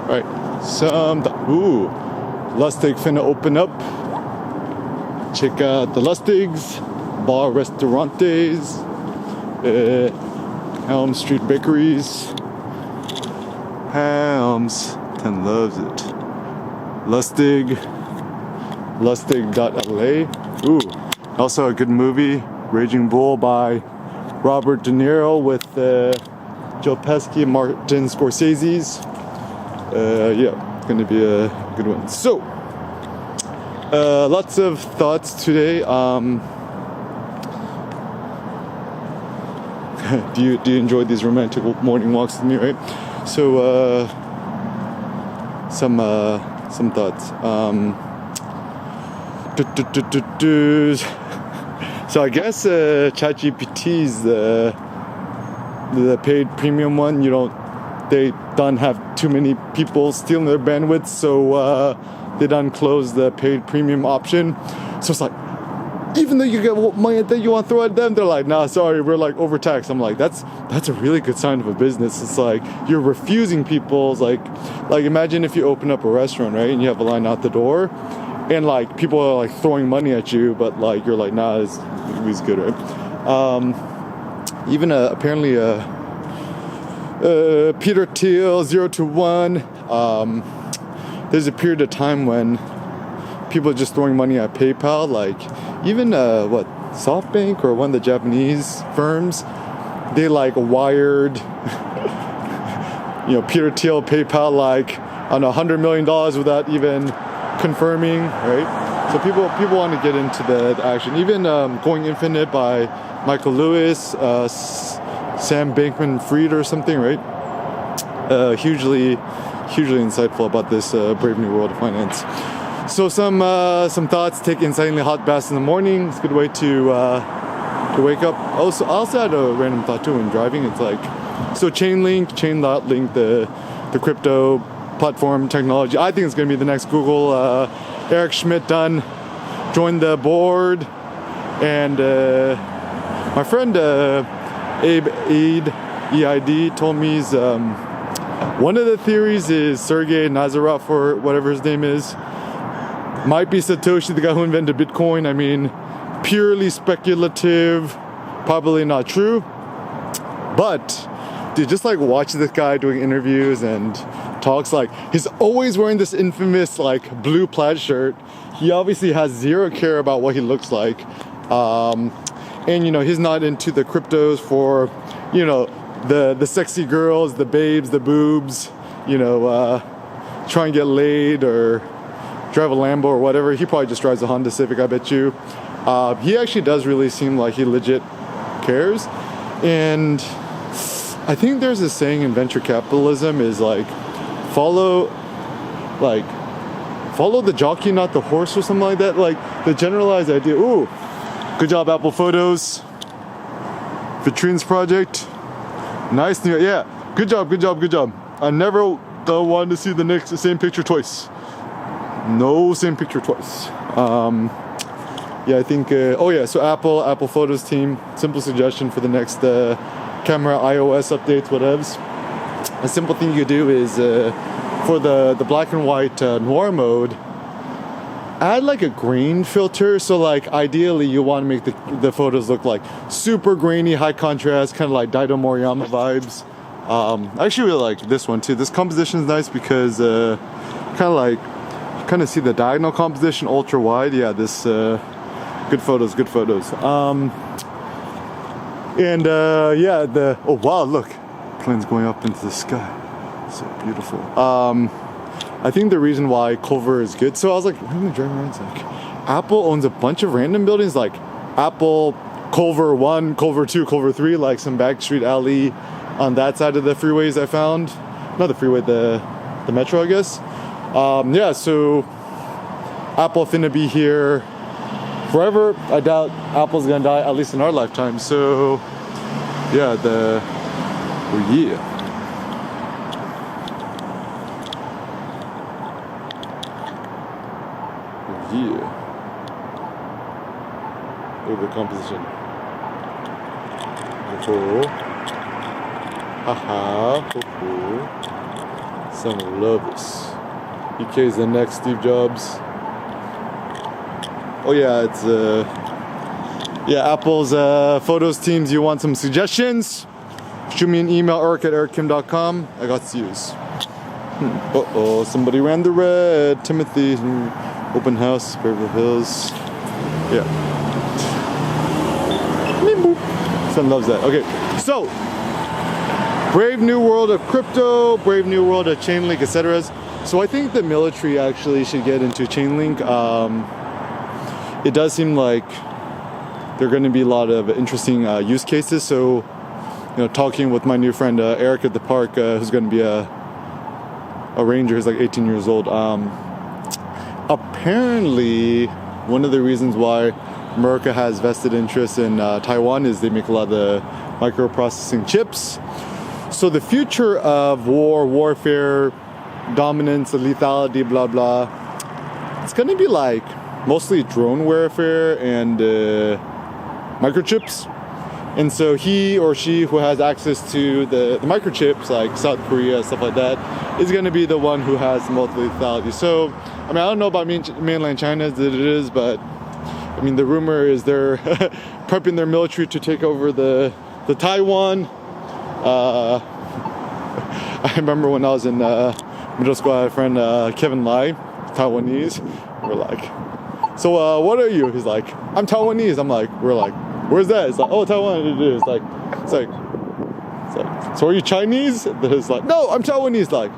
Right. Ooh, Lustig finna open up. Check out the Lustigs, Bar Restaurantes, Helm Street Bakeries. Helms, 10 loves it. Lustig.la. Ooh, also a good movie, Raging Bull by Robert De Niro with Joe Pesci and Martin Scorsese's. Yeah, it's gonna be a good one. So, lots of thoughts today. Do you enjoy these romantic morning walks with me, right? So, some thoughts. So I guess ChatGPT is the paid premium one. They don't have too many people stealing their bandwidth, so they don't close the paid premium option. So it's like, even though you get money that you want to throw at them, they're like, nah, sorry, we're like overtaxed. I'm like, that's a really good sign of a business. It's like you're refusing people's like imagine if you open up a restaurant, right, and you have a line out the door, and like people are like throwing money at you, but like you're like, nah, it's good, right? Even apparently Peter Thiel 0 to 1. There's a period of time when people are just throwing money at PayPal, like even SoftBank or one of the Japanese firms, they like wired Peter Thiel PayPal like on $100 million without even confirming, right? So people want to get into the action. Even Going Infinite by Michael Lewis, Sam Bankman-Fried or something, right? Hugely insightful about this brave new world of finance. So some thoughts. Take insanely hot baths in the morning. It's a good way to wake up. I also had a random thought too when driving. It's like, so Chainlink, the crypto platform technology. I think it's going to be the next Google. Eric Schmidt joined the board, and my friend Abe Eid told me he's one of the theories is Sergey Nazarov, or whatever his name is, might be Satoshi, the guy who invented Bitcoin. I mean, purely speculative, probably not true. But dude, just like watch this guy doing interviews and talks, like he's always wearing this infamous like blue plaid shirt. He obviously has zero care about what he looks like. And he's not into the cryptos for, the sexy girls, the babes, the boobs, try and get laid or drive a Lambo or whatever. He probably just drives a Honda Civic, I bet you. He actually does really seem like he legit cares. And I think there's this saying in venture capitalism is like, follow the jockey, not the horse, or something like that. Like the generalized idea. Ooh, good job, Apple Photos. Vitrines project. Nice. Yeah, good job. I never wanted to see the same picture twice. No same picture twice. Yeah, I think, so Apple Photos team, simple suggestion for the next camera iOS updates, whatevs. A simple thing you could do is, for the black and white noir mode, add like a grain filter. So like ideally you want to make the photos look like super grainy, high contrast, kind of like Daido Moriyama vibes. I actually really like this one too. This composition is nice because kind of see the diagonal composition, ultra wide. Yeah, this good photos. Oh wow, look, planes going up into the sky, so beautiful. I think the reason why Culver is good, so I was like, why am I driving around? It's like Apple owns a bunch of random buildings, like Apple Culver 1, Culver 2, Culver 3, like some backstreet alley on that side of the freeways I found. Not the freeway, the metro, I guess. So Apple finna be here forever. I doubt Apple's gonna die, at least in our lifetime. So yeah, Look at the composition. Cool. Haha, cool. Son of love this. EK is the next Steve Jobs. Oh yeah, it's Apple's photos teams. You want some suggestions? Shoot me an email, eric@erickim.com. I got to use. Uh-oh, somebody ran the red. Timothy, open house, Beverly Hills. Yeah. Son loves that. Okay, so brave new world of crypto, brave new world of Chainlink, etc. So I think the military actually should get into Chainlink. It does seem like there are going to be a lot of interesting use cases. So, talking with my new friend Eric at the park, who's going to be a ranger, who's like 18 years old. Apparently, one of the reasons why America has vested interest in Taiwan is they make a lot of the microprocessing chips. So the future of warfare, dominance, lethality, blah blah, it's going to be like mostly drone warfare and microchips. And so he or she who has access to the microchips, like South Korea, stuff like that, is going to be the one who has the most lethality. So, I don't know about mainland China as it is, but the rumor is they're prepping their military to take over the Taiwan. I remember when I was in middle school, I had a friend, Kevin Lai, Taiwanese. We're like, so what are you? He's like, I'm Taiwanese. We're like, where's that? It's like, oh, Taiwan. It's like, so are you Chinese? It's like, no, I'm Taiwanese. Like,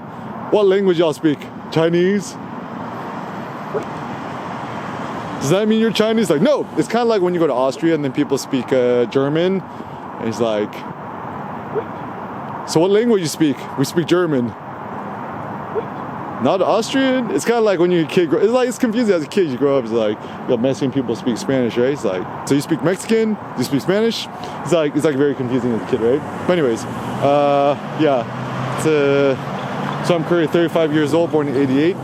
what language y'all speak? Chinese? Does that mean you're Chinese? Like, no. It's kind of like when you go to Austria and then people speak German. And he's like, so what language you speak? We speak German. Not Austrian? It's kind of like when you're a kid. It's confusing as a kid. You grow up, it's like, Mexican people speak Spanish, right? It's like, so you speak Mexican? You speak Spanish? It's like very confusing as a kid, right? But anyways, so I'm currently 35 years old, born in 88.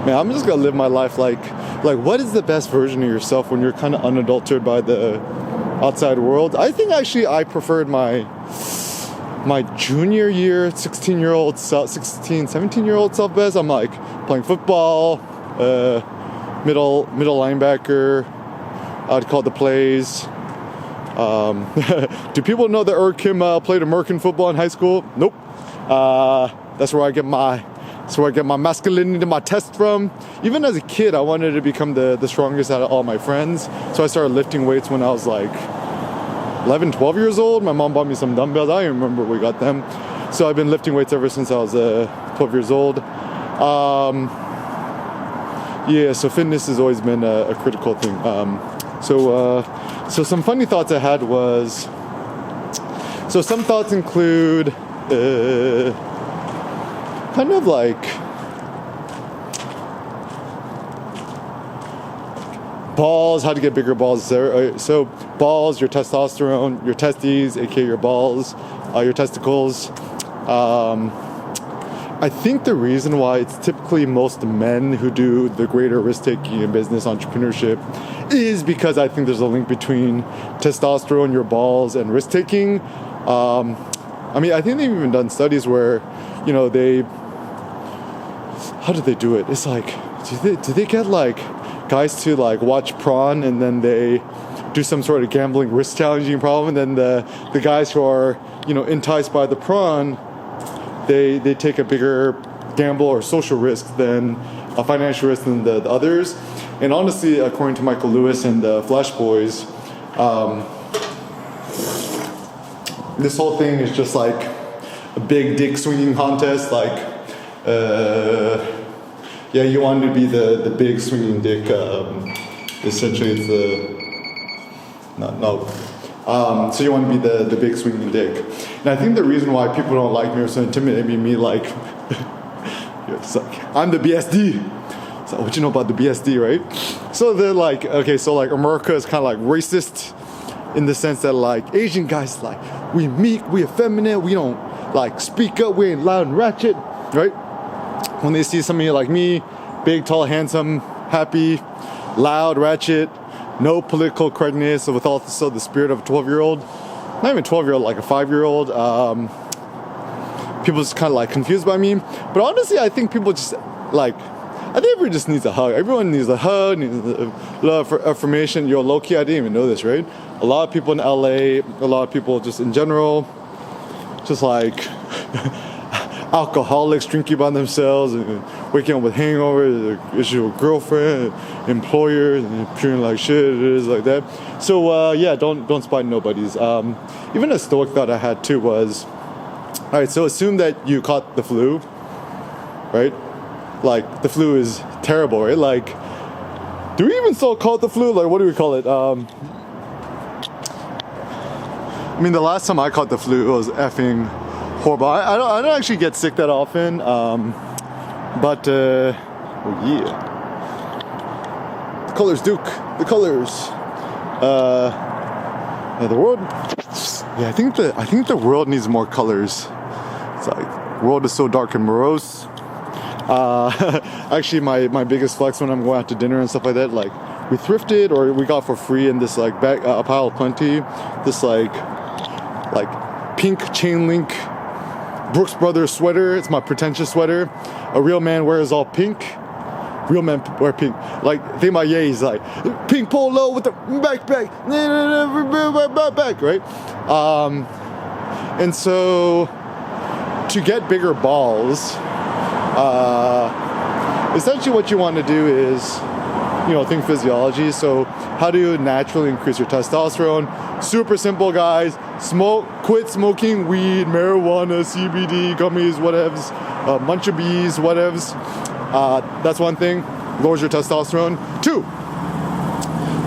I'm just gonna live my life like what is the best version of yourself when you're kind of unadulterated by the outside world? I think actually I preferred my junior year, 17-year-old self best. I'm like playing football, middle linebacker. I'd call the plays. Do people know that Eric Kim played American football in high school? Nope. That's where I get my masculinity, my test from. Even as a kid, I wanted to become the strongest out of all my friends. So I started lifting weights when I was like 11, 12 years old. My mom bought me some dumbbells. I don't even remember where we got them. So I've been lifting weights ever since I was 12 years old. So fitness has always been a critical thing. So some funny thoughts I had was, so some thoughts include kind of like balls, how to get bigger balls. So balls, your testosterone, your testes, aka your balls, your testicles. I think the reason why it's typically most men who do the greater risk-taking in business entrepreneurship is because I think there's a link between testosterone, your balls, and risk-taking. I think they've even done studies where, how do they do it? It's like, do they get like guys to like watch prawn and then they do some sort of gambling risk challenging problem, and then the guys who are enticed by the prawn, they take a bigger gamble or social risk than a financial risk than the others. And honestly, according to Michael Lewis and the Flash Boys, this whole thing is just like a big dick swinging contest. Like, you want to be the big swinging dick. Essentially, it's so you want to be the big swinging dick. And I think the reason why people don't like me or so intimidate me, like, it's like, I'm the BSD. So what you know about the BSD, right? So they're like, okay, so like America is kind of like racist in the sense that like Asian guys, like, we meek, we effeminate, we don't like speak up, we ain't loud and ratchet, right? When they see somebody like me, big, tall, handsome, happy, loud, ratchet, no political correctness, with also the spirit of a 12-year-old, not even 12-year-old, like a 5-year-old, people just kind of like confused by me. But honestly, I think people just like, I think everyone just needs a hug. Everyone needs a hug, needs a love for affirmation. Yo, low key, I didn't even know this, right? A lot of people in LA, a lot of people just in general, just like alcoholics drinking by themselves and waking up with hangovers, issue with girlfriend, employers, and feeling like shit. It is like that. So yeah, don't spite nobodies. Even a stoic thought I had too was, all right, so assume that you caught the flu, right? Like the flu is terrible, right? Like, do we even still call it the flu? Like, what do we call it? I mean, the last time I caught the flu, it was effing horrible. I don't actually get sick that often, but oh yeah, the colors, Duke, the colors. Yeah, the world. Yeah, I think the world needs more colors. It's like the world is so dark and morose. Actually, my biggest flex when I'm going out to dinner and stuff like that, like we thrifted or we got for free in this like bag, a pile of plenty, this like pink chain link Brooks Brothers sweater. It's my pretentious sweater. A real man wears all pink. Real men wear pink. Like, think about Ye, he's like, pink polo with the backpack, right? And so, to get bigger balls, essentially what you want to do is, think physiology. So, how do you naturally increase your testosterone? Super simple, guys. Quit smoking weed, marijuana, CBD, gummies, whatevs, munch of bees, whatevs. That's one thing, lowers your testosterone. 2,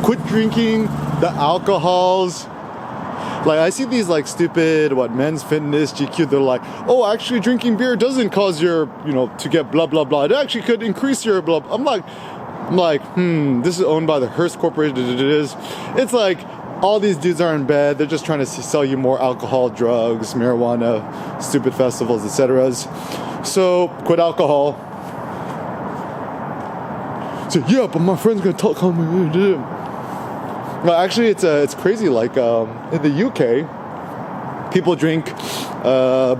quit drinking the alcohols. Like, I see these like stupid, Men's Fitness, GQ, they're like, oh, actually drinking beer doesn't cause your, to get blah, blah, blah. It actually could increase your blah. I'm like, this is owned by the Hearst Corporation. It's like, all these dudes are in bed. They're just trying to sell you more alcohol, drugs, marijuana, stupid festivals, etc. So, quit alcohol. So, yeah, but my friend's gonna talk on me. Well, actually, it's crazy. Like, in the UK, people drink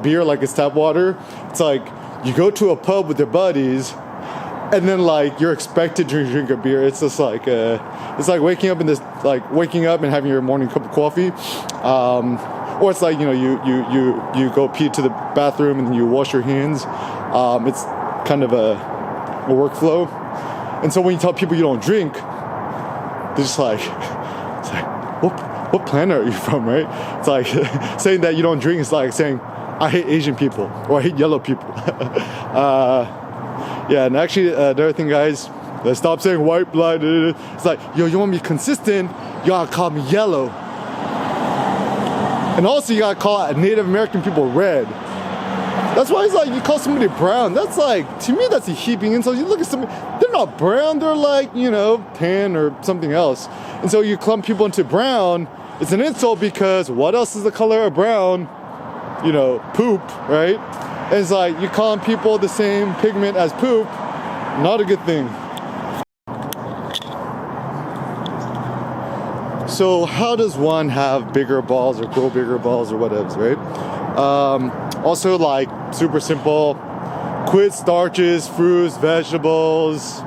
beer like it's tap water. It's like, you go to a pub with your buddies, and then like you're expected to drink a beer. It's just like it's like waking up and having your morning cup of coffee, or it's like you go pee to the bathroom and you wash your hands. It's kind of a workflow, and so when you tell people you don't drink, they're just like, it's like what planet are you from, right? It's like saying that you don't drink is like saying I hate Asian people or I hate yellow people. Yeah, and actually, another thing, guys, stop saying white blood. It's like, yo, you want me consistent, you gotta call me yellow. And also, you gotta call Native American people red. That's why it's like, you call somebody brown. That's like, to me, that's a heaping insult. You look at somebody, they're not brown, they're like, tan or something else. And so you clump people into brown, it's an insult because what else is the color of brown? Poop, right? And it's like, you're calling people the same pigment as poop, not a good thing. So how does one have bigger balls or grow bigger balls or whatever, right? Also, like, super simple, quit starches, fruits, vegetables,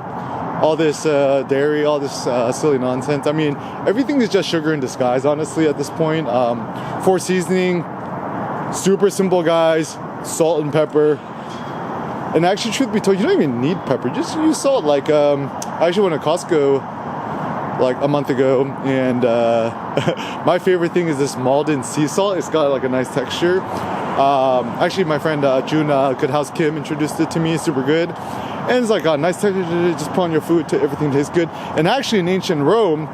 all this dairy, all this silly nonsense. I mean, everything is just sugar in disguise, honestly, at this point. For seasoning, super simple, guys. Salt and pepper. And actually, truth be told, you don't even need pepper. Just use salt. Like, I actually went to Costco like a month ago, and my favorite thing is this Malden sea salt. It's got like a nice texture. Actually, my friend June Good House Kim introduced it to me. Super good. And it's like a nice texture. Just put on your food. Everything tastes good. And actually, in ancient Rome,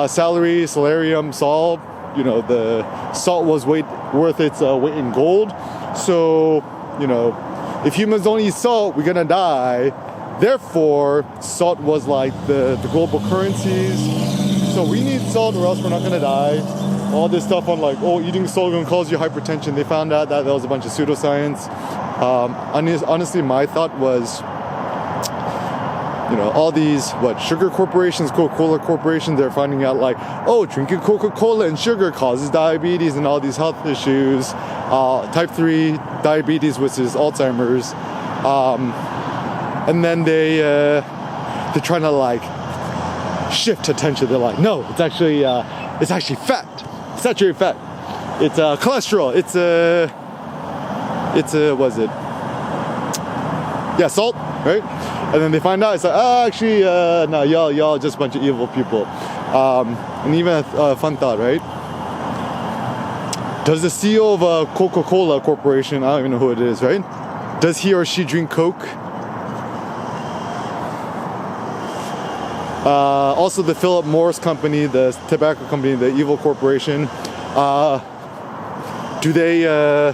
celery, salarium, salt, the salt was worth its weight in gold. So, if humans don't eat salt, we're gonna die. Therefore, salt was like the global currencies. So we need salt or else we're not gonna die. All this stuff on like, eating salt gonna cause you hypertension. They found out that was a bunch of pseudoscience. Honestly, my thought was, all these sugar corporations, Coca-Cola corporations, they're finding out like, oh, drinking Coca-Cola and sugar causes diabetes and all these health issues, type 3 diabetes, which is Alzheimer's, and then they're trying to like shift attention. They're like, no, it's actually fat, saturated fat, it's cholesterol, it's what is it? Yeah, salt, right? And then they find out, it's like, oh, actually, no, y'all just a bunch of evil people. And even a fun thought, right? Does the CEO of a Coca-Cola corporation, I don't even know who it is, right? Does he or she drink Coke? Also, the Philip Morris company, the tobacco company, the evil corporation, do they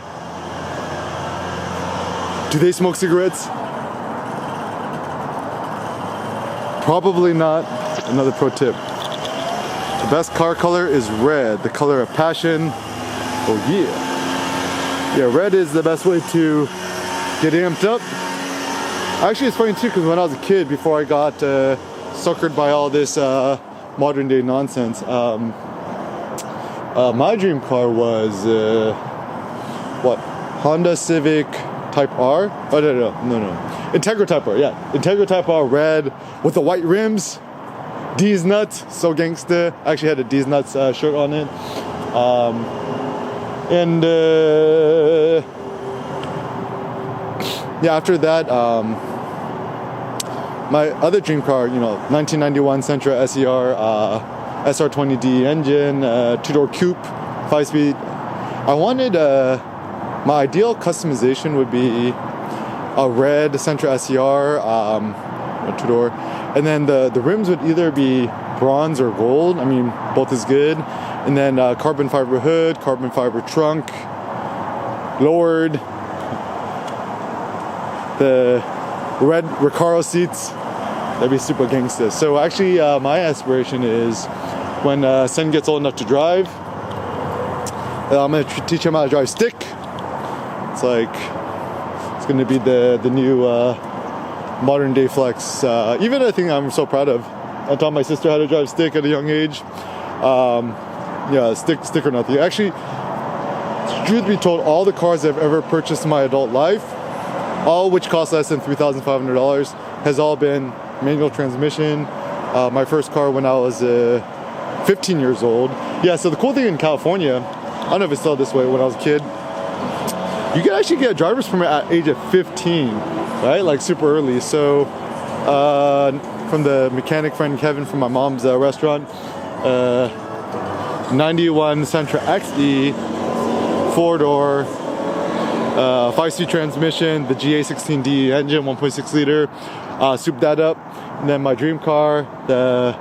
smoke cigarettes? Probably not. Another pro tip. The best car color is red, the color of passion. Oh yeah. Yeah, red is the best way to get amped up. Actually, it's funny too, because when I was a kid, before I got suckered by all this modern day nonsense, my dream car was Honda Civic Type R? Oh, no. Integra Type R, yeah. Integra Type R, red, with the white rims. D's Nuts, so gangsta. I actually had a D's Nuts shirt on it. After that, my other dream car, 1991 Sentra SER, SR20D engine, 2-door coupe, 5-speed. I wanted, my ideal customization would be a red Sentra SER, a 2-door, and then the rims would either be bronze or gold. I mean, both is good. And then carbon fiber hood, carbon fiber trunk, lowered, the red Recaro seats. That'd be super gangsta. So actually, my aspiration is when Sen gets old enough to drive, I'm gonna teach him how to drive stick. It's like, it's gonna be the new modern day flex. Even a thing I'm so proud of. I taught my sister how to drive stick at a young age. Stick or nothing. Actually, truth be told, all the cars I've ever purchased in my adult life, all which cost less than $3,500, has all been manual transmission. My first car when I was 15 years old. Yeah, so the cool thing in California, I don't know if it's still this way, when I was a kid, you can actually get a driver's permit at age of 15, right? Like super early. So from the mechanic friend Kevin from my mom's restaurant, 91 Sentra XE, 4-door, 5-speed transmission, the GA16D engine, 1.6 liter, souped that up. And then my dream car, the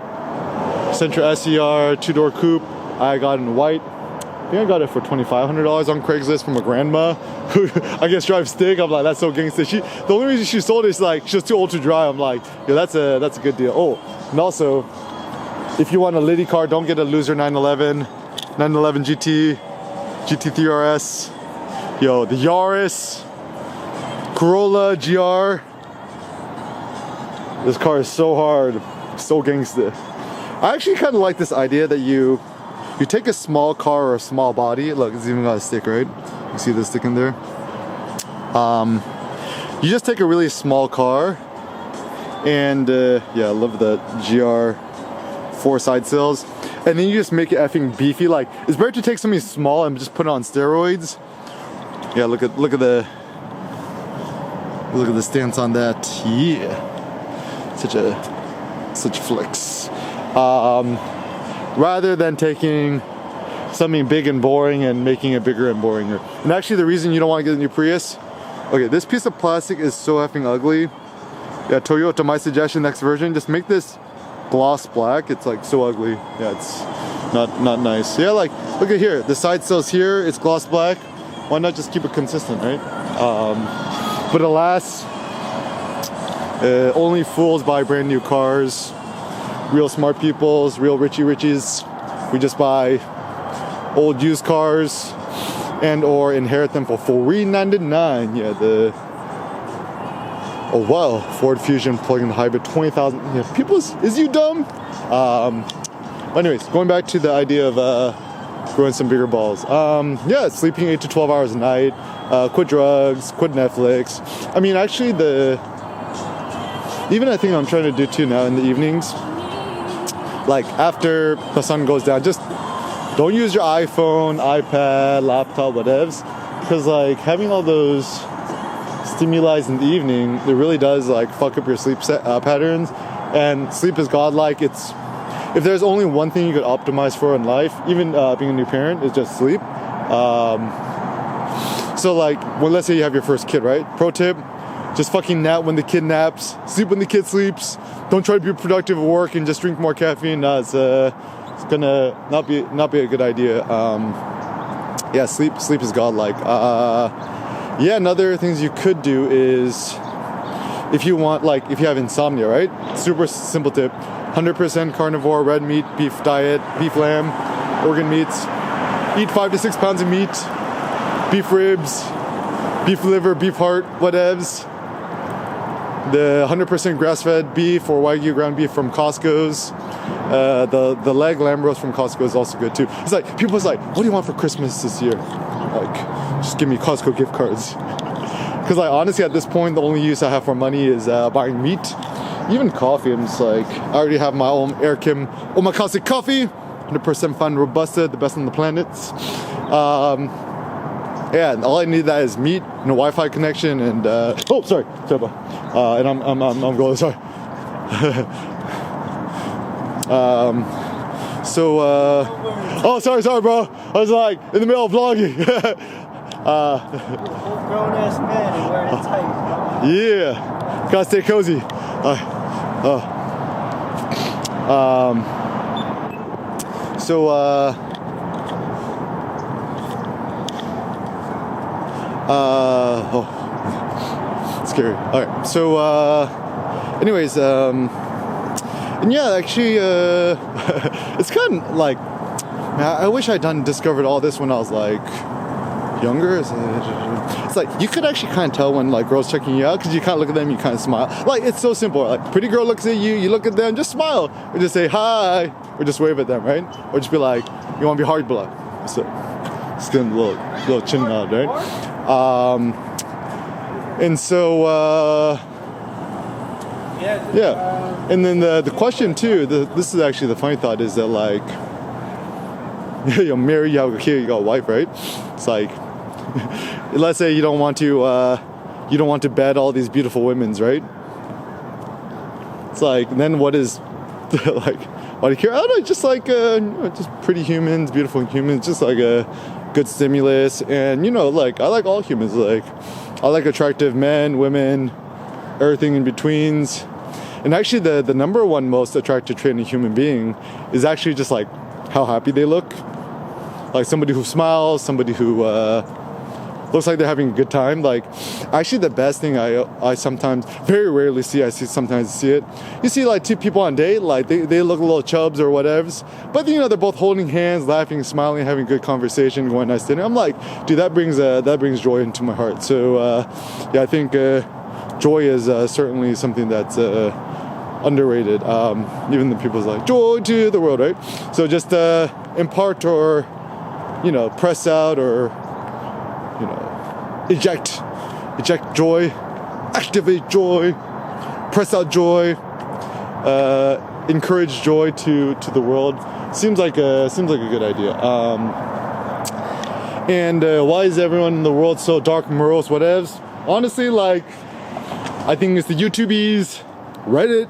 Sentra SER 2-door coupe, I got in white. I think I got it for $2,500 on Craigslist from a grandma who I guess drives stick. I'm like, that's so gangster. The only reason she sold it is like she was too old to drive. I'm like, that's a good deal. Oh, and also, if you want a Liddy car, don't get a loser 911 GT, GT3 RS. The Yaris, Corolla GR. This car is so hard, so gangsta. I actually kind of like this idea that you take a small car or a small body. Look, it's even got a stick, right? You see the stick in there? You just take a really small car, and I love the GR 4 side sills, and then you just make it effing beefy. Like, it's better to take something small and just put it on steroids. Yeah, look at the stance on that. Yeah, such flex. Rather than taking something big and boring and making it bigger and boringer. And actually, the reason you don't want to get a new Prius, okay, this piece of plastic is so effing ugly. Yeah, Toyota, my suggestion, next version, just make this gloss black. It's like so ugly. Yeah, it's not nice. Yeah, like look at here, the side sills here, it's gloss black. Why not just keep it consistent, right? But alas, only fools buy brand new cars. Real smart peoples, real richies, we just buy old used cars and or inherit them for $4.99. Yeah, Oh wow, Ford Fusion plug-in hybrid, 20,000. Yeah, people, is you dumb? But anyways, going back to the idea of growing some bigger balls. Yeah, sleeping 8 to 12 hours a night, quit drugs, quit Netflix. I mean, actually, even I think I'm trying to do too now in the evenings, like after the sun goes down, just don't use your iPhone, iPad, laptop, whatevs, because like having all those stimuli in the evening, it really does like fuck up your sleep patterns. And sleep is godlike. It's, if there's only one thing you could optimize for in life, even being a new parent, is just sleep. So like, well, let's say you have your first kid, right? Pro tip, just fucking nap when the kid naps, sleep when the kid sleeps. Don't try to be productive at work and just drink more caffeine. No, it's gonna not be a good idea. Yeah, sleep is godlike. Yeah, another things you could do is, if you want, like, if you have insomnia, right? Super simple tip. 100% carnivore, red meat, beef diet, beef lamb, organ meats. Eat 5 to 6 pounds of meat, beef ribs, beef liver, beef heart, whatevs. The 100% grass-fed beef or Wagyu ground beef from Costco's. The leg lamb roast from Costco is also good too. It's like, people's like, what do you want for Christmas this year? Like, just give me Costco gift cards. Because like, honestly, at this point, the only use I have for money is buying meat. Even coffee, I'm just like, I already have my own Air Kim Omakase coffee. 100% fun, Robusta, the best on the planet. Yeah, and all I need that is meat and a Wi-Fi connection and oh, sorry, and I'm going, sorry. Oh, sorry, bro. I was like in the middle of vlogging. Grown ass man and wearing tight. Yeah, gotta stay cozy. Oh, scary. All right. So, anyways, and yeah, actually, it's kind of like, I wish I'd discovered all this when I was like younger. It's like you could actually kind of tell when like girls checking you out, because you kind of look at them, you kind of smile. Like, it's so simple. Like, pretty girl looks at you, you look at them, just smile, or just say hi, or just wave at them, right? Or just be like, you want to be hard blood. So, just give them a little chin nod, right? And so, yeah. And then the question too, this is actually the funny thought, is that like, you're married, you have a kid, you got a wife, right? It's like, let's say you don't want to bed all these beautiful women's, right? It's like, then what is, like, why do you care? I don't know, just like, just pretty humans, beautiful humans, just like a good stimulus. And like, I like all humans. Like, I like attractive men, women, everything in betweens. And actually the number one most attractive trait in a human being is actually just like how happy they look. Like somebody who smiles, somebody who looks like they're having a good time. Like, actually the best thing I sometimes, very rarely see, sometimes see it. You see like two people on a date, like they look a little chubs or whatevs, but they're both holding hands, laughing, smiling, having a good conversation, going nice dinner. I'm like, dude, that brings joy into my heart. So yeah, I think joy is certainly something that's underrated. Even the people's like, joy to the world, right? So just impart or press out or eject joy, activate joy, press out joy, encourage joy to the world. Seems like a good idea. And why is everyone in the world so dark, morose, whatevs? Honestly, like, I think it's the YouTubies, Reddit,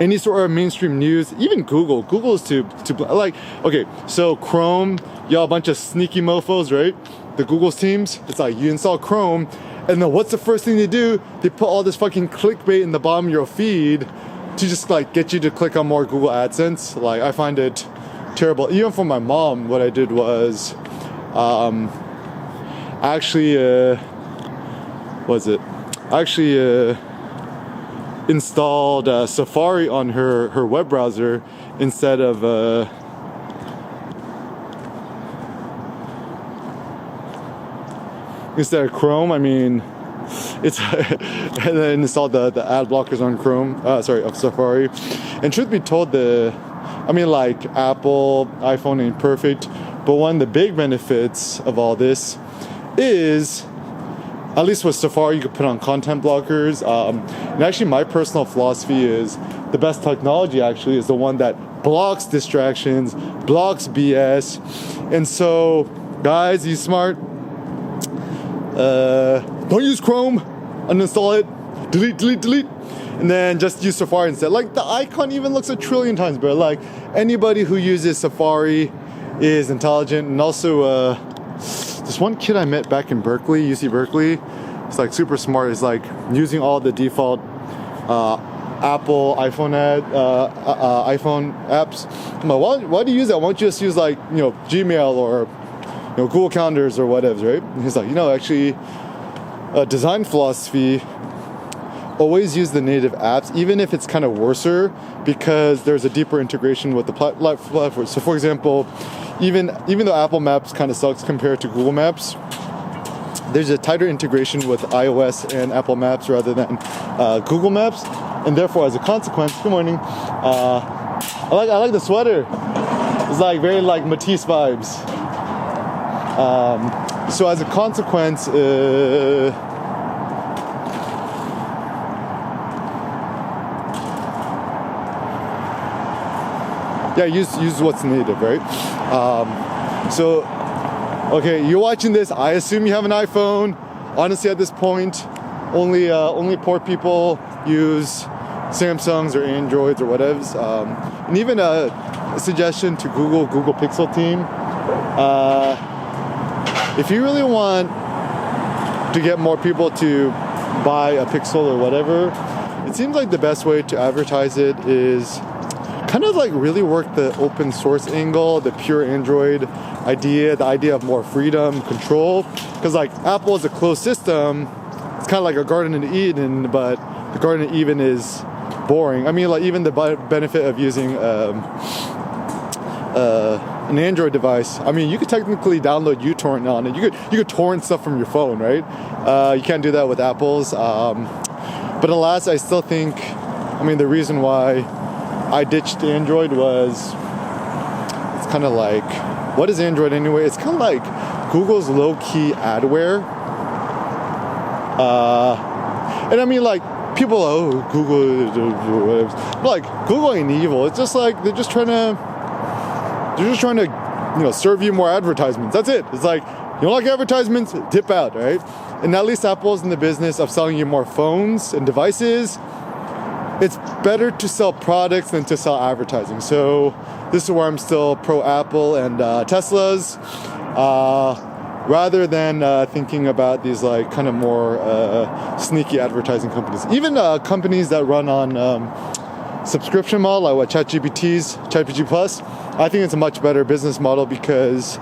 any sort of mainstream news, even Google. Google is to like, okay, so Chrome, y'all a bunch of sneaky mofos, right? The Google's teams, it's like you install Chrome, and then what's the first thing they do? They put all this fucking clickbait in the bottom of your feed to just like get you to click on more Google AdSense. Like, I find it terrible. Even for my mom, what I did was installed Safari on her web browser instead of Chrome. I mean, it's and then install the ad blockers on Chrome. Of Safari. And truth be told, like Apple iPhone ain't perfect, but one of the big benefits of all this is, at least with Safari, you could put on content blockers. And actually, my personal philosophy is the best technology actually is the one that blocks distractions, blocks BS. And so, guys, you smart. Don't use Chrome. Uninstall it. Delete. And then just use Safari instead. Like, the icon even looks a trillion times better. Like, anybody who uses Safari is intelligent. And also, this one kid I met back in Berkeley, UC Berkeley, it's like super smart. He's like using all the default Apple iPhone iPhone apps. I'm like, why do you use that? Why don't you just use like Gmail or Google Calendars or whatever, right? And he's like, actually, design philosophy, always use the native apps, even if it's kind of worser, because there's a deeper integration with the platform. So, for example, even though Apple Maps kind of sucks compared to Google Maps, there's a tighter integration with iOS and Apple Maps rather than Google Maps, and therefore, as a consequence, good morning. I like the sweater. It's like very like Matisse vibes. So as a consequence, use what's native, right? Okay, you're watching this. I assume you have an iPhone. Honestly, at this point, only poor people use Samsungs or Androids or whatevs. And even a suggestion to Google Pixel team. If you really want to get more people to buy a Pixel or whatever, it seems like the best way to advertise it is kind of like really work the open source angle, the pure Android idea, the idea of more freedom, control. Because like Apple is a closed system, it's kind of like a Garden of Eden, but the Garden of Eden is boring. I mean, like even the benefit of using an Android device. I mean, you could technically download uTorrent on it. You could torrent stuff from your phone, right? You can't do that with Apple's. But alas, I still think, the reason why I ditched Android was, it's kind of like, what is Android anyway? It's kind of like Google's low-key adware. And like, people, Google, like, Google ain't evil. It's just like, they're just trying to, serve you more advertisements. That's it. It's like, you don't like advertisements? Dip out, right? And at least Apple's in the business of selling you more phones and devices. It's better to sell products than to sell advertising. So this is where I'm still pro Apple and Teslas, rather than thinking about these like kind of more sneaky advertising companies. Even companies that run on subscription model, like what ChatGPT Plus, I think it's a much better business model because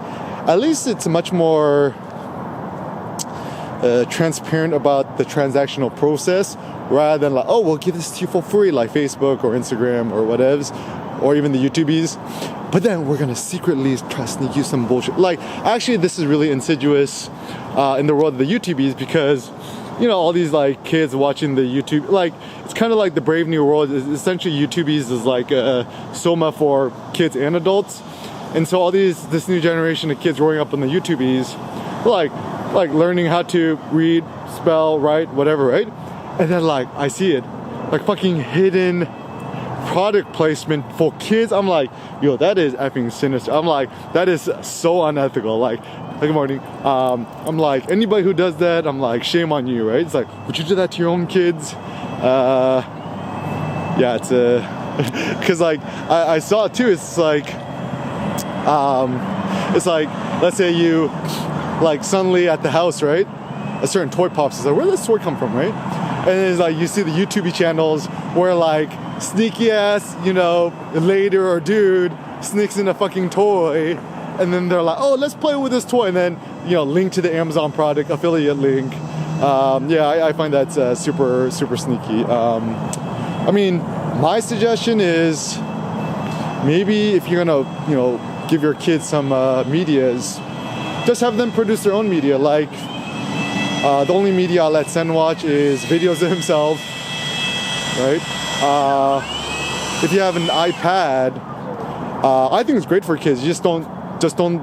at least it's much more transparent about the transactional process, rather than like, we'll give this to you for free, like Facebook or Instagram or whatevs, or even the YouTubies. But then we're gonna secretly try to sneak you some bullshit. Like, actually, this is really insidious in the world of the YouTubies because, all these like kids watching the YouTube, like it's kind of like the Brave New World. Essentially, YouTubies is like a Soma for kids and adults, and so all this new generation of kids growing up on the YouTubies, like learning how to read, spell, write, whatever, right? And then like I see it, like fucking hidden product placement for kids. I'm like, yo, that is effing sinister. I'm like, that is so unethical. Like good morning. I'm like, anybody who does that, I'm like, shame on you, right? It's like, would you do that to your own kids? Yeah, it's because like I saw it too. It's like, let's say you like suddenly at the house, right? A certain toy pops. It's like, where did this toy come from, right? And it's like you see the YouTube channels where like sneaky ass, lady or dude sneaks in a fucking toy, and then they're like, let's play with this toy, and then link to the Amazon product, affiliate link. I find that super sneaky. My suggestion is maybe if you're gonna give your kids some medias, just have them produce their own media. Like The only media I let Sen watch is videos of himself, right? If you have an iPad, I think it's great for kids. You just don't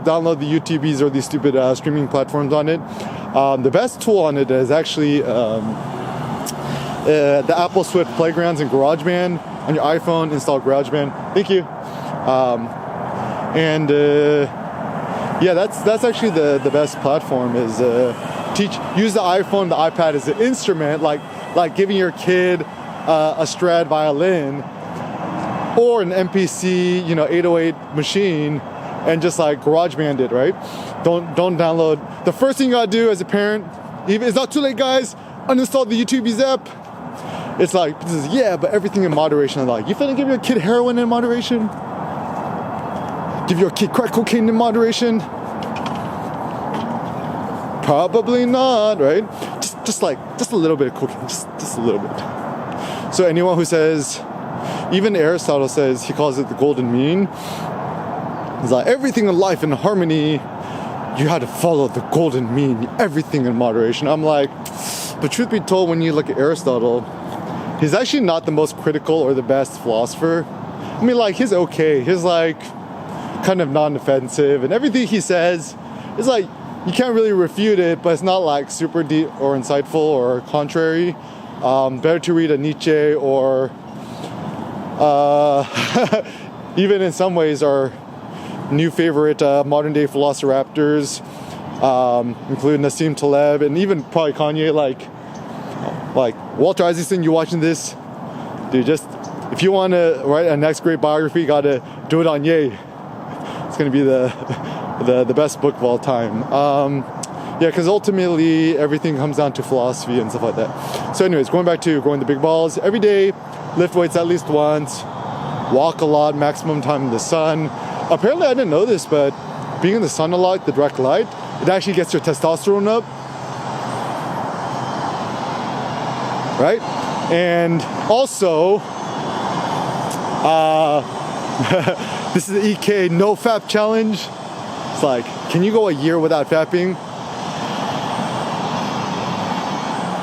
download the YouTubes or these stupid streaming platforms on it. The best tool on it is actually the Apple Swift Playgrounds and GarageBand. On your iPhone, install GarageBand. Thank you. Yeah, that's actually the best platform is use the iPhone, the iPad as an instrument, like giving your kid a Strad violin or an MPC 808 machine, and just like GarageBand it, right? Don't download. The first thing you gotta do as a parent, it's not too late, guys, uninstall the YouTube's app. It's like, yeah, but everything in moderation. Like, you finna give your kid heroin in moderation? Give your kid crack cocaine in moderation? Probably not, right? Just a little bit of cocaine, just a little bit. So anyone who says, even Aristotle says, he calls it the golden mean. It's like everything in life in harmony, you had to follow the golden mean, everything in moderation. I'm like, but truth be told, when you look at Aristotle, he's actually not the most critical or the best philosopher. I mean, like, he's okay. He's like kind of non-offensive, and everything he says is like, you can't really refute it, but it's not like super deep or insightful or contrary. Better to read a Nietzsche or even in some ways our new favorite modern day velociraptors, including Nassim Taleb and even probably Kanye. Like Walter Isaacson, you watching this? Dude, just if you want to write a next great biography, you gotta do it on Ye. It's gonna be the best book of all time. Yeah, because ultimately everything comes down to philosophy and stuff like that. So anyways, going back to growing the big balls, every day, lift weights at least once, walk a lot, maximum time in the sun. Apparently I didn't know this, but being in the sun a lot, the direct light, it actually gets your testosterone up. Right? And also, this is the EK no fap challenge. It's like, can you go a year without fapping?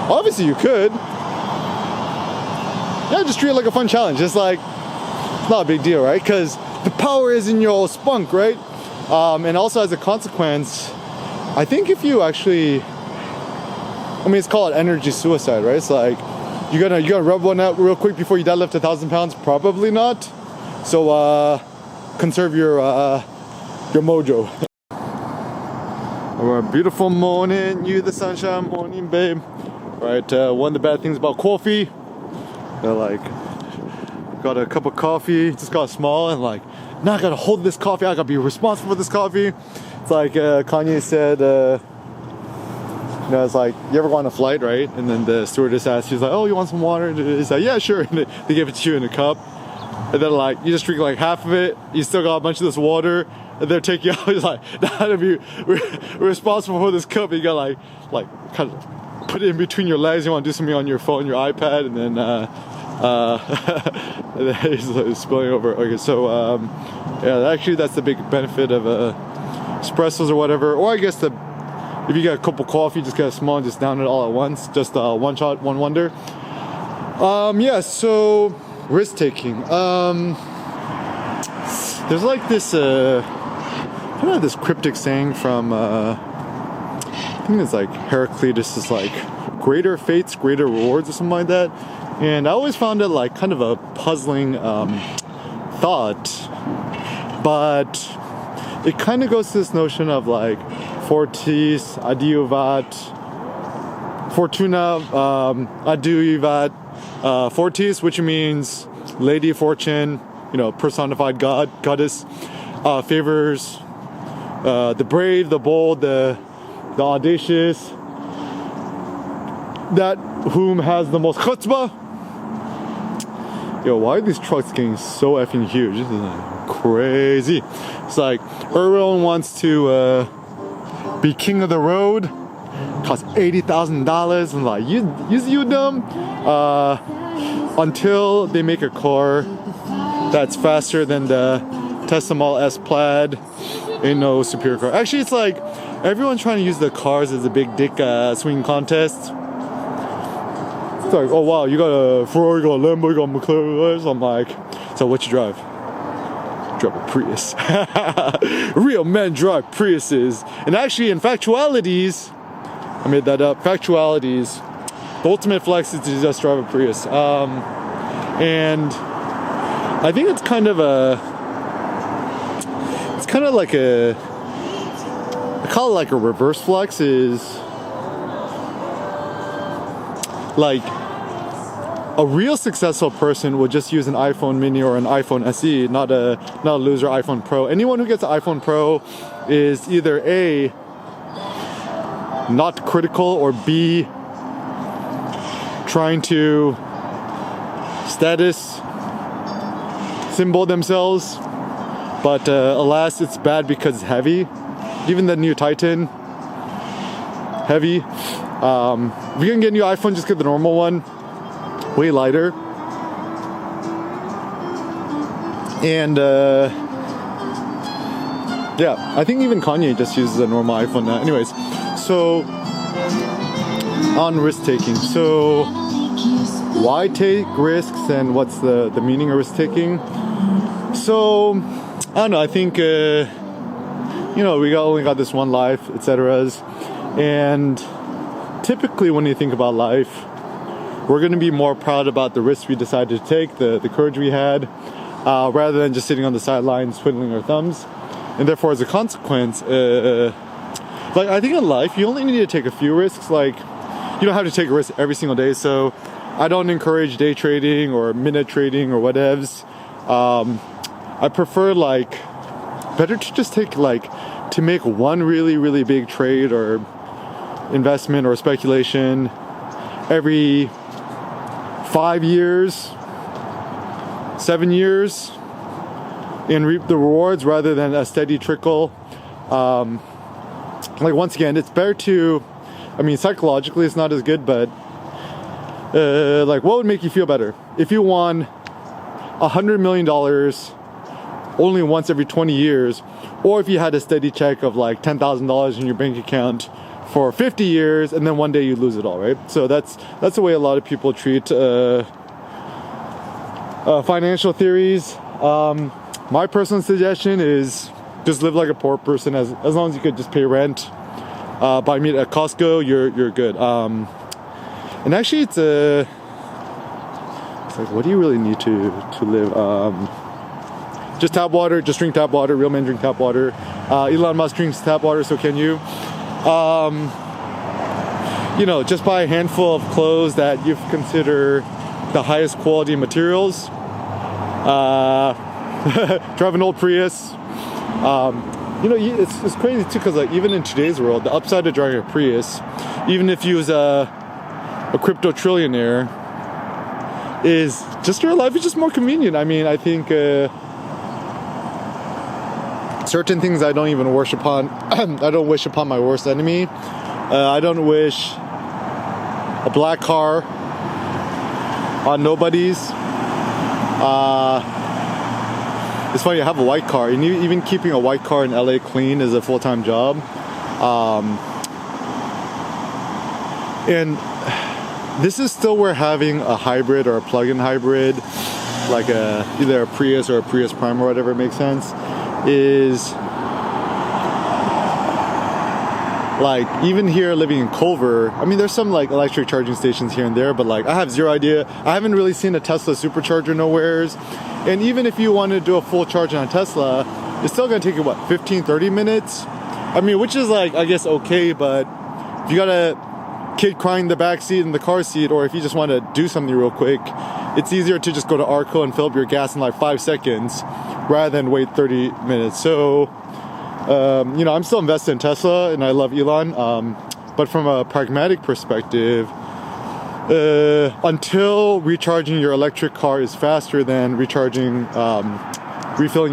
Obviously you could. Yeah, just treat it like a fun challenge. It's like, it's not a big deal, right? Because the power is in your spunk, right? And also as a consequence, I think if you actually, it's called energy suicide, right? It's like, you gonna rub one out real quick before you deadlift 1,000 pounds? Probably not. So conserve your mojo. A beautiful morning, you the sunshine morning, babe. Right, one of the bad things about coffee, they're like, got a cup of coffee, just got small, and like, now I gotta hold this coffee, I gotta be responsible for this coffee. It's like Kanye said, it's like, you ever go on a flight, right? And then the stewardess asks, she's like, oh, you want some water? He's like, yeah, sure. And they give it to you in a cup. And then like, you just drink like half of it, you still got a bunch of this water, and they're taking you out. It's like, now to be responsible for this cup, you gotta like kind of put it in between your legs. You want to do something on your phone, your iPad, and then and then it's spilling over. Okay, so yeah, actually that's the big benefit of espressos or whatever. Or I guess if you get a cup of coffee, just get a small and just down it all at once. Just one shot, one wonder. Yeah, so risk taking. There's like this this cryptic saying from I think it's like Heraclitus, is like greater fates, greater rewards, or something like that. And I always found it like kind of a puzzling thought, but it kind of goes to this notion of like fortis adiuvat, fortuna adiuvat fortis, which means Lady Fortune, personified goddess, favors the brave, the bold, the audacious, that whom has the most chutzpah. Yo, why are these trucks getting so effing huge? This is like crazy. It's like Erwin wants to be king of the road. Costs $80,000, and like you dumb. Until they make a car that's faster than the Tesla Model S Plaid, Ain't no superior car. Actually, it's like everyone's trying to use the cars as a big dick swinging contest. It's like, oh wow, you got a Ferrari, you got a Lambo, you got a McLaren. I'm like, so what you drive? Drive a Prius. Real men drive Priuses. And actually, in factualities, I made that up. Factualities, the ultimate flex is to just drive a Prius. And I think it's kind of like I call it like a reverse flex. Is like a real successful person would just use an iPhone mini or an iPhone SE, not a loser iPhone Pro. Anyone who gets an iPhone Pro is either A, not critical, or B, trying to status symbol themselves. But alas, it's bad because it's heavy. Even the new Titan, heavy. If you can get a new iPhone, just get the normal one. Way lighter. And yeah, I think even Kanye just uses a normal iPhone now. Anyways, so on risk taking. So why take risks and what's the meaning of risk taking? So I don't know. I think we only got this one life, etc. And typically, when you think about life, we're going to be more proud about the risks we decided to take, the courage we had, rather than just sitting on the sidelines twiddling our thumbs. And therefore, as a consequence, like I think in life, you only need to take a few risks. Like you don't have to take a risk every single day. So I don't encourage day trading or minute trading or whatevs. I prefer better to just take to make one really, really big trade or investment or speculation every 5 years, 7 years, and reap the rewards rather than a steady trickle. Once again, it's better to, psychologically it's not as good, but what would make you feel better? If you won $100 million only once every 20 years, or if you had a steady check of $10,000 in your bank account for 50 years and then one day you lose it all, right? So that's the way a lot of people treat financial theories. My personal suggestion is just live like a poor person. As long as you could just pay rent, buy meat at Costco, you're good. And actually, it's what do you really need to live? Just tap water. Just drink tap water. Real men drink tap water. Elon Musk drinks tap water, so can you. Just buy a handful of clothes that you consider the highest quality materials. Drive an old Prius. It's crazy too, because even in today's world, the upside of driving a Prius, even if you was a crypto trillionaire, is just your life is just more convenient. I think certain things I don't even wish upon. I don't wish upon my worst enemy. I don't wish a black car on nobody's. It's funny, I have a white car, and even keeping a white car in LA clean is a full-time job. And this is still where having a hybrid or a plug-in hybrid, like either a Prius or a Prius Prime or whatever makes sense, is even here living in Culver, there's some electric charging stations here and there, but I have zero idea. I haven't really seen a Tesla supercharger nowheres. And even if you want to do a full charge on a Tesla, it's still going to take you 15-30 minutes, which is I guess okay. But if you got a kid crying in the back seat in the car seat, or if you just want to do something real quick, it's easier to just go to Arco and fill up your gas in 5 seconds rather than wait 30 minutes. So I'm still invested in Tesla, and I love Elon. But from a pragmatic perspective, until recharging your electric car is faster than refilling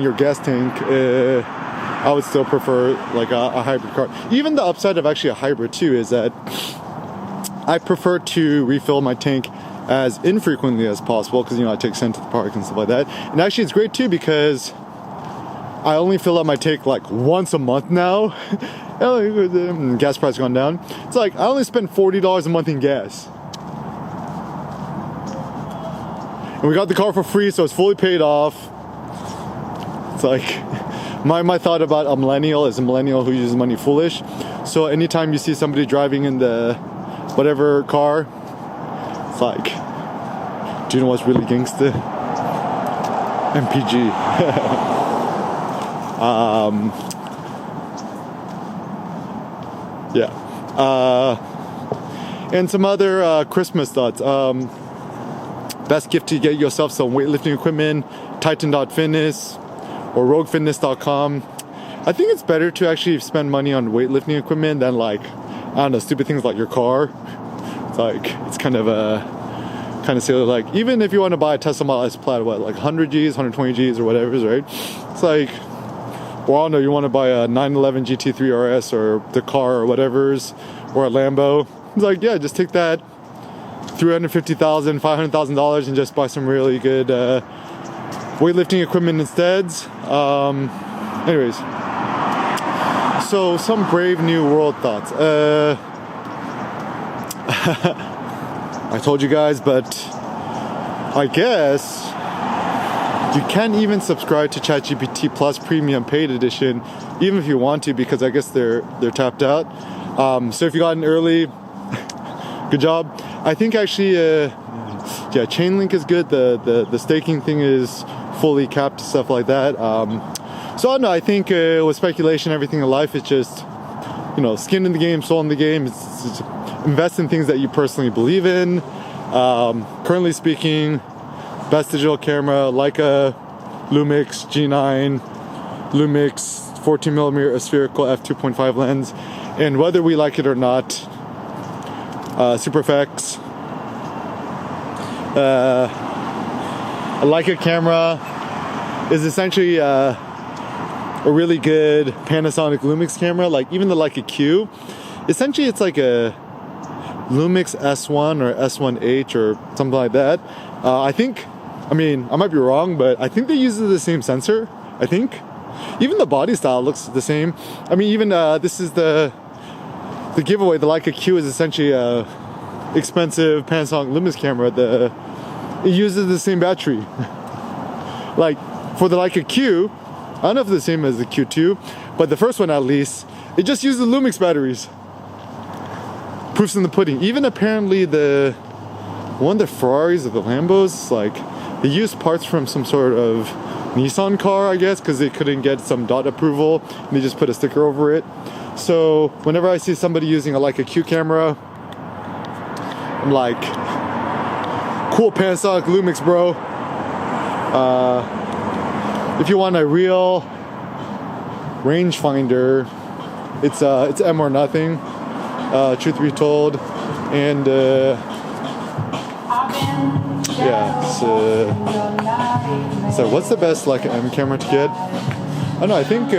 your gas tank, I would still prefer a hybrid car. Even the upside of actually a hybrid too is that I prefer to refill my tank as infrequently as possible, because I take Send to the park and stuff like that. And actually it's great too, because I only fill up my tank like once a month now. Gas price gone down. It's like I only spend $40 a month in gas. And we got the car for free, so it's fully paid off. It's like my thought about a millennial is a millennial who uses money foolish. So anytime you see somebody driving in the whatever car, it's like, do you know what's really gangsta? MPG. Yeah. And some other Christmas thoughts. Best gift to get yourself some weightlifting equipment, Titan.fitness or RogueFitness.com. I think it's better to actually spend money on weightlifting equipment than like, I don't know, stupid things like your car. It's like, it's kind of silly. Like, even if you want to buy a Tesla Model S Plaid, what, like 100 Gs, 120 Gs or whatever, right? It's like, well, I don't know, you want to buy a 911 GT3 RS or the car or whatever's, or a Lambo. It's like, yeah, just take that $350,000, $500,000 and just buy some really good weightlifting equipment instead. Anyways, so some brave new world thoughts. I told you guys, but I guess you can't even subscribe to ChatGPT Plus Premium Paid Edition, even if you want to, because I guess they're tapped out. So if you got in early, good job. I think actually, yeah, Chainlink is good. The staking thing is fully capped, stuff like that. So I don't know. I think with speculation, everything in life, it's just, you know, skin in the game, soul in the game. It's invest in things that you personally believe in. Currently speaking, best digital camera, Leica Lumix G9, Lumix 14mm spherical f2.5 lens, and whether we like it or not, SuperFX. A Leica camera is essentially a really good Panasonic Lumix camera. Like even the Leica Q, essentially it's like a Lumix S1 or S1H or something like that. I think, I mean, I might be wrong, but I think they use the same sensor. I think even the body style looks the same. I mean, even this is the giveaway. The Leica Q is essentially a expensive Panasonic Lumix camera. It uses the same battery. Like for the Leica Q, I don't know if it's the same as the Q2, but the first one at least, it just uses Lumix batteries. Proof's in the pudding. Even apparently the Ferraris or the Lambos, like they used parts from some sort of Nissan car, I guess, because they couldn't get some dot approval, and they just put a sticker over it. So whenever I see somebody using a Leica Q camera, I'm like, cool Panasonic Lumix, bro. If you want a real rangefinder, it's M or nothing. Truth be told, and yeah. So what's the best like M camera to get? I don't know. I think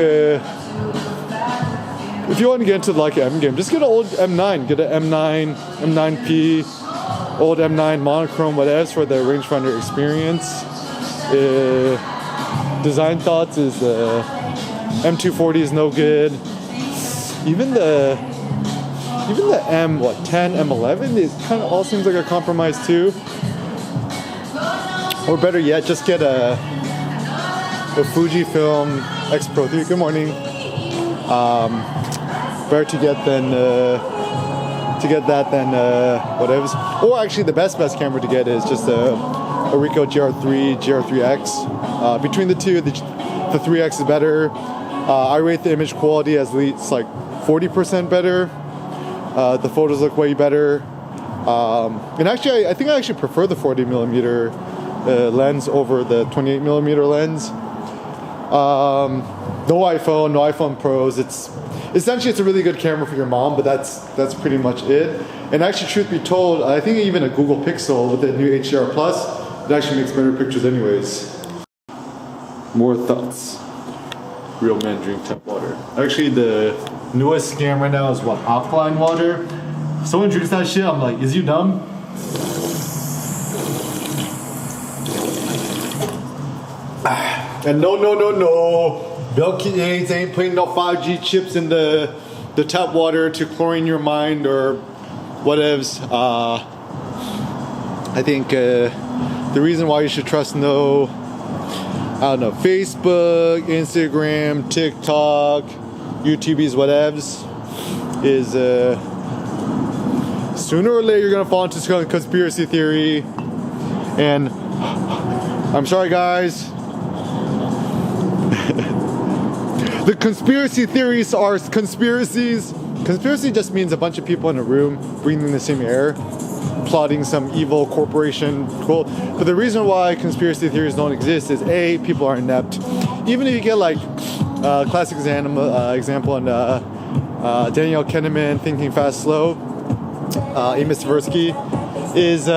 if you want to get into like M game, just get an old M9. Get an M9, M9P, old M9 monochrome, whatever, for the rangefinder experience. Design thoughts is M240 is no good. Even the M10, M11, it kind of all seems like a compromise too. Or better yet, just get a Fujifilm X Pro 3. Good morning. Better to get that than whatever. Or actually, the best camera to get is just a Ricoh GR3, GR3X. Between the two, the 3X is better. I rate the image quality as least like 40% better. The photos look way better. And actually, I think I actually prefer the 40mm lens over the 28mm lens. No iPhone Pros. It's a really good camera for your mom, but that's pretty much it. And actually, truth be told, I think even a Google Pixel with the new HDR Plus, it actually makes better pictures anyways. More thoughts. Real men drink tap water. Actually, the newest scam right now is what? Alkaline water. Someone drinks that shit, I'm like, is you dumb? And no. Bill Gates ain't putting no 5G chips in the tap water to chlorine your mind or whatevs. I think the reason why you should trust Facebook, Instagram, TikTok, YouTube's whatevs is sooner or later you're gonna fall into some conspiracy theory. And I'm sorry, guys. The conspiracy theories are conspiracies. Conspiracy just means a bunch of people in a room breathing the same air, plotting some evil corporation goal. But the reason why conspiracy theories don't exist is A, people are inept. Even if you get like classic example on Daniel Kahneman, Thinking Fast Slow, Amos Tversky, is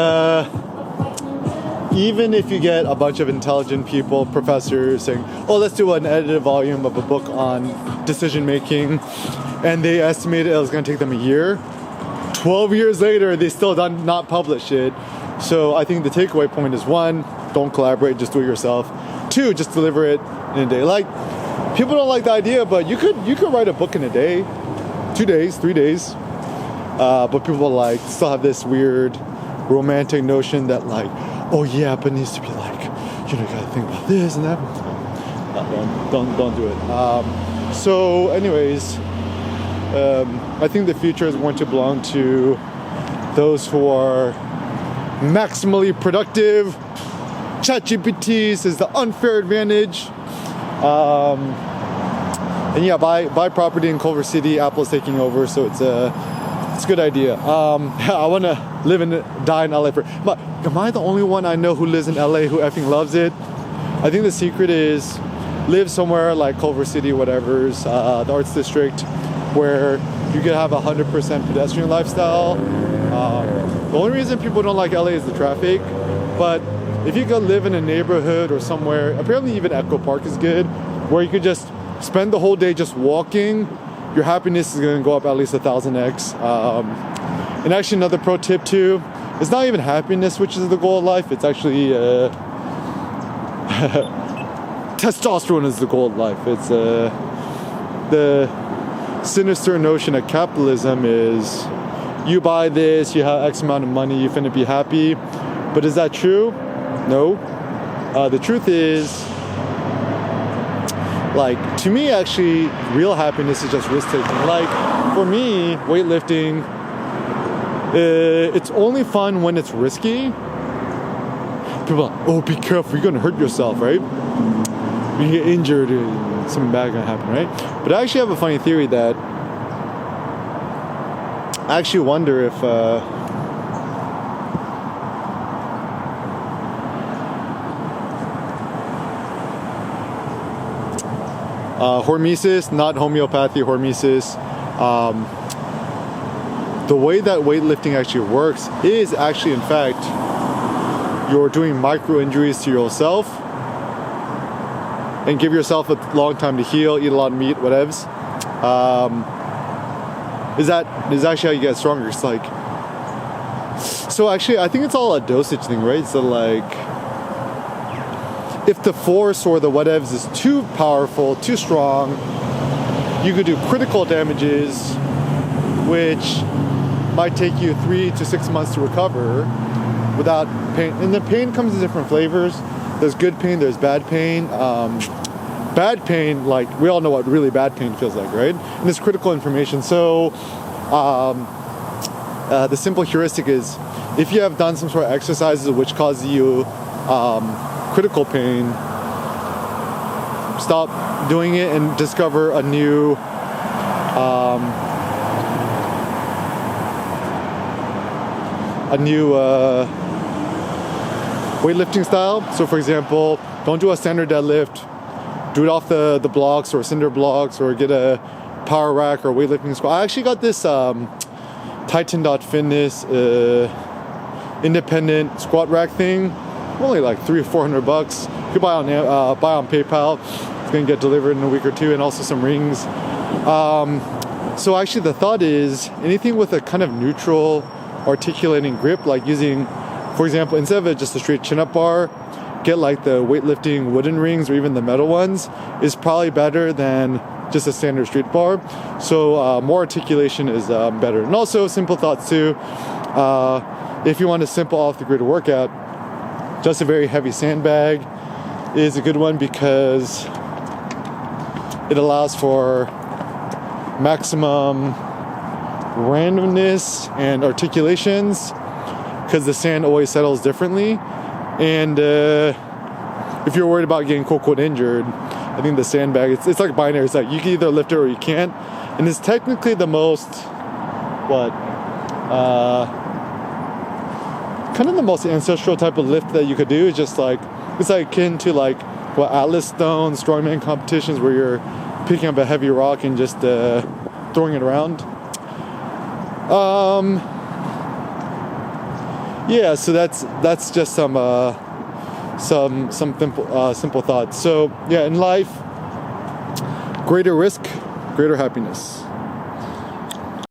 even if you get a bunch of intelligent people, professors saying, oh, let's do an edited volume of a book on decision making, and they estimated it was going to take them a year, 12 years later, they still not publish it. So I think the takeaway point is 1, don't collaborate, just do it yourself. 2, just deliver it in a day. Like, people don't like the idea, but you could write a book in a day, 2 days, 3 days. But people like still have this weird romantic notion that like, oh yeah, but it needs to be like, you gotta think about this and that. Don't do it. So anyways, I think the future is going to belong to those who are maximally productive. ChatGPT is the unfair advantage. And yeah, buy property in Culver City. Apple's taking over, so it's a good idea. I want to live and die in LA. But am I the only one I know who lives in LA who effing loves it? I think the secret is live somewhere like Culver City, whatever's, the Arts District, where you can have 100% pedestrian lifestyle. The only reason people don't like LA is the traffic. But if you go live in a neighborhood or somewhere, apparently even Echo Park is good, where you could just spend the whole day just walking, your happiness is going to go up at least 1,000x. And actually another pro tip too, it's not even happiness which is the goal of life, it's actually testosterone is the goal of life. It's the sinister notion of capitalism is you buy this, you have X amount of money, you're finna be happy. But is that true? No. The truth is, like, to me actually, real happiness is just risk taking. Like, for me, weightlifting, it's only fun when it's risky. People are like, oh, be careful, you're gonna hurt yourself, right? You get injured, something bad gonna happen, right? But I actually have a funny theory that I actually wonder if hormesis, not homeopathy, hormesis. The way that weightlifting actually works is actually, in fact, you're doing micro injuries to yourself and give yourself a long time to heal, eat a lot of meat, whatevs. Is actually how you get stronger. It's like, so actually, I think it's all a dosage thing, right? So like, if the force or the whatevs is too powerful, too strong, you could do critical damages, which might take you 3 to 6 months to recover without pain. And the pain comes in different flavors. There's good pain, there's bad pain. Bad pain, like, we all know what really bad pain feels like, right? And it's critical information. So the simple heuristic is, if you have done some sort of exercises which cause you critical pain, stop doing it and discover a new weightlifting style. So for example, don't do a standard deadlift, do it off the blocks or cinder blocks, or get a power rack or weightlifting squat. I actually got this Titan.Fitness independent squat rack thing, only like $300 or $400. You could buy on PayPal. It's gonna get delivered in a week or two, and also some rings. So actually the thought is anything with a kind of neutral articulating grip, like using, for example, instead of just a straight chin-up bar, get like the weightlifting wooden rings or even the metal ones is probably better than just a standard street bar. So more articulation is better. And also simple thoughts too. If you want a simple off the grid workout, just a very heavy sandbag is a good one because it allows for maximum randomness and articulations because the sand always settles differently. And if you're worried about getting quote injured, I think the sandbag, it's like binary. It's like you can either lift it or you can't. And it's technically the most, kind of the most ancestral type of lift that you could do. Is just like, it's like akin to like what Atlas Stone strongman competitions where you're picking up a heavy rock and just throwing it around. Yeah, so that's just some simple thoughts. So yeah, in life, greater risk, greater happiness.